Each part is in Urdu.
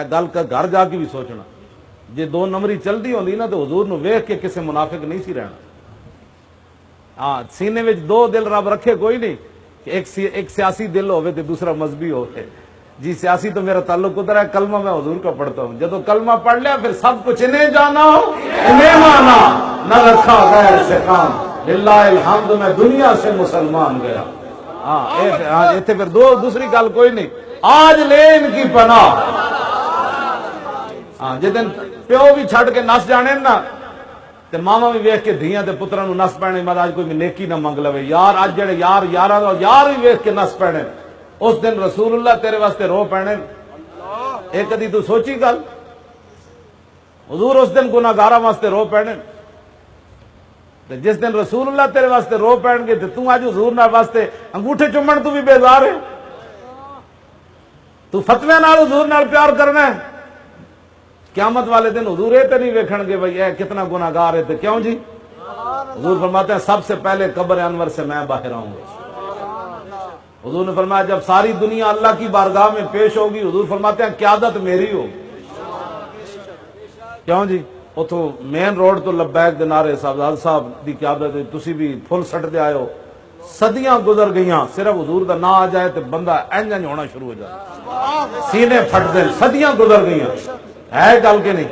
گل کا گھر جا کے بھی سوچنا جی دو نمبری چلتی ہوندی نا تو حضور نو ویکھ کے کسے منافق نہیں سی رہنا. ہاں سینے وچ دو دل رب رکھے کوئی نہیں کہ ایک سیاسی دل ہوئے تو دوسرا مذہبی ہوئے. جی سیاسی تو میرا تعلق ادھر ہے، کلمہ میں حضور کا پڑھتا ہوں. جب کلمہ پڑھ لیا پھر سب کچھ انہیں جانا انہیں مانا نہ رکھا غیر سے کام للہ الحمد میں دنیا سے مسلمان گیا. ہاں ایتھے پھر دوسری گل کوئی نہیں. آج لے ان کی پناہ. ہاں جس دن پیو بھی چھڑ کے نس جانے نا تے ماما بھی ویکھ کے دھیاں تے پتراں نو نس پینے مگر اج کوئی نیکی نہ منگ لوے یار. اج جڑے یاراں دا یار بھی ویکھ کے نس پینے اس دن رسول اللہ تیرے واسطے رو پینے. ایک کدی تو سوچی گل حضور اس دن گناہگاراں واسطے رو پینے تے جس دن رسول اللہ تیرے واسطے رو پین گے تے تو اج حضور نال واسطے انگوٹھے چومن تو بھی بیزار ہے. تو فتوی نال حضور نال پیار کرنا ہے. قیامت والے دن حضور یہ تو نہیں ویکھن گے بھائی اے کتنا گناہگار ہے. تو کیوں جی؟ حضور فرماتے ہیں سب سے پہلے قبر انور سے میں باہر آؤں گا. حضور نے فرمایا جب ساری دنیا اللہ کی بارگاہ میں پیش ہوگی حضور فرماتے ہیں قیادت میری ہوگی. کیوں جی؟ اتو مین روڈ تو لبیک دنارے صاحب دی قیادت تسی بھی فل سٹ دے آئے ہو. صدیاں گزر گئیاں صرف حضور دا نہ آ جائے تو بندہ انج انج ہونا شروع ہو جائے سینے پھٹ دے. صدیاں گزر گئیاں ہے گل کے نہیں.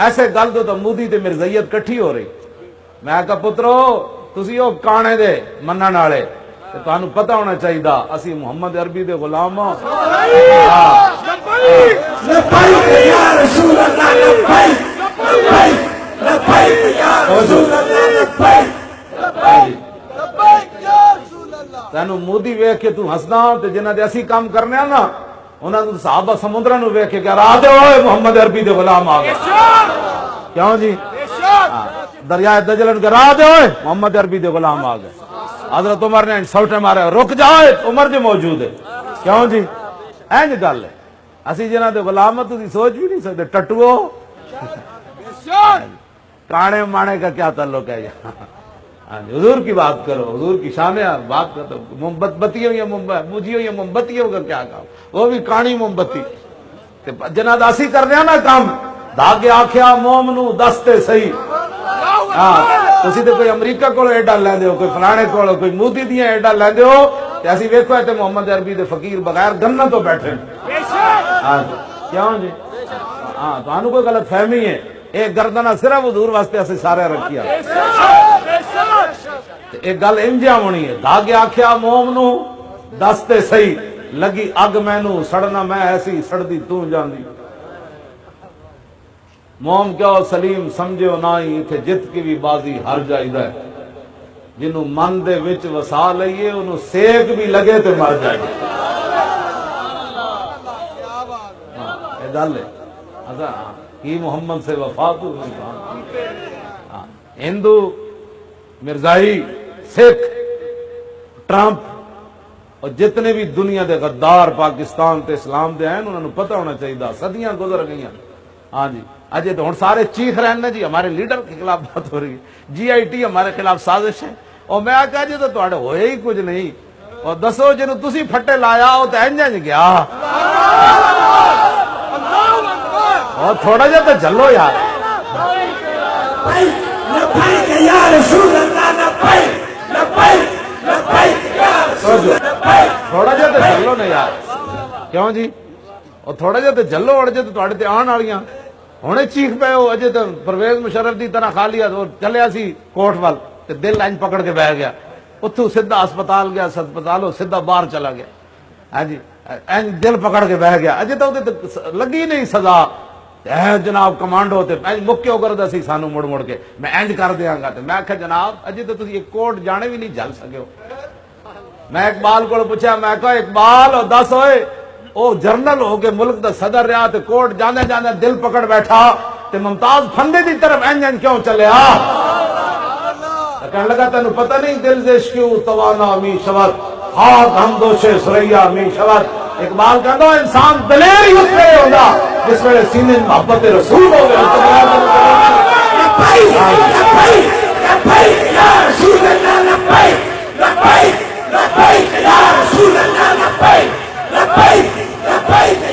ایسے گل تو مودی تے مرزائیت کٹھی ہو رہی. میں کہا پترو تسی او کانے دے منن والے تے تانوں پتہ ہونا چاہیے اسی محمد عربی دے غلام ہاں. لبیک یا رسول اللہ لبیک لبیک لبیک یا رسول اللہ لبیک لبیک یا رسول اللہ. تینوں مودی ویکھ کے تو ہسدا تے جنہاں دے اسی کام کرنے ہاں نا انہاں نوں صحابہ سمندراں نوں ویکھ کے کہہ رہا تے اوئے محمد عربی دے غلام آ گئے. کیوں جی؟ دریائے دجلہ نوں کہہ رہا تے اوئے محمد عربی دے غلام آ گئے. حضرت عمر نے سوٹے مارے رک جائے عمر جو موجود ہے. کیوں جی؟ اینج گل ہے. اسی جنہاں دے غلامت دی سوچ بھی نہیں سکتے. ٹٹو کانے مانے کا کیا تعلق ہے. حضور کی بات کرو حضور کی شان بات کرو. موم بتیوں یا بجھیوں یا موم بتیوں کا کیا کام وہ بھی کانی موم بتی جنہاں دا اسی کر رہے ہیں نا کام دھاگے آکھیا موم نو دستے صحیح. ہاں تسی تے کوئی امریکہ کول ایڈا لیندے ہو کوئی فلانے کول کوئی مودی دیاں ایڈا لیندے ہو تے اسی ویکھو تے محمد عربی دے فقیر بغیر گنہ تو بیٹھے. ہاں کیوں جی؟ ہاں تانوں کوئی غلط فہمی ہے. ایک گردنہ صرف حضور واسطے اسی سارے رکھیا. ایک گل انجا ہونی ہے دھاگے آکھیا موم نو دستے صحیح لگی اگ مینوں سڑنا میں ایسی سڑدی تو جاندی. موم کیا سلیم سمجھو نائی اتھے جت کی بھی بازی ہر جائیدہ ہے. جنوں من دے وچ وسا لئیے انہوں سیک بھی لگے تے مر جائے. یہ گل ہے کی محمد سے وفا تو ہندو مرزائی سکھ ٹرمپ اور جتنے بھی دنیا دے غدار پاکستان تے اسلام دے ہیں انہوں نے پتہ ہونا چاہیے صدیاں گزر گئیاں. ہاں جی اجے تو ہن سارے چیخ رہے ہیں جی ہمارے لیڈر کے خلاف بات ہو رہی ہے جی آئی ٹی ہمارے خلاف سازش ہے. اور میں کہا جی تو تواڈے ہوئے ہی کچھ نہیں. اور دسو جنوں تسی پھٹے لایا او تے انج انج گیا. اور تھوڑا جا تو چلو یار. لبیک یا رسول اللہ لبیک لبیک لبیک یا رسول اللہ. تھوڑا جا تو چلو نا یار. کیوں جی؟ اور تھوڑا جا تو چلو اڑ جے تو تواڈے تے آن والیاں ہونے چیخ پے ہو. اجے تو پرویز مشرف دی طرح کھا لیا تو چلیا سی کوٹ وال تے دل انج پکڑ کے بیٹھ گیا. اتھوں سیدھا ہسپتال گیا ہسپتالوں سیدھا باہر چلا گیا. ہاں جی انج دل پکڑ کے بیٹھ گیا. اجے تو لگی نہیں سزا. جناب کمانڈو تے مکیو کر دسی سانو مڑ مڑ کے میں انج کر دیاں گا. میں آخیا جناب اجے تو تسی ایک کوٹ جانے بھی نہیں جل سکے ہو. میں اقبال کو پوچھا میں کہا اقبال اور دس ہوئے او جرنل ہو کے ملک دا صدر رہا تے کوٹ جانے جانے دل پکڑ بیٹھا تے ممتاز پھندے دی طرف انج انج کیوں چلیا. کہنے لگا تینوں پتہ نہیں دل سے عشقیو توانا می شود خاک ہم دوشے سریا می شود. اقبال کہندا انسان دلیر ہی اس ویلے ہوندا جس ویلے سینے محبت رسول ہوے. لبیک لبیک لبیک یا رسول اللہ لبیک لبیک لبیک یا رسول اللہ لبیک لبیک لبیک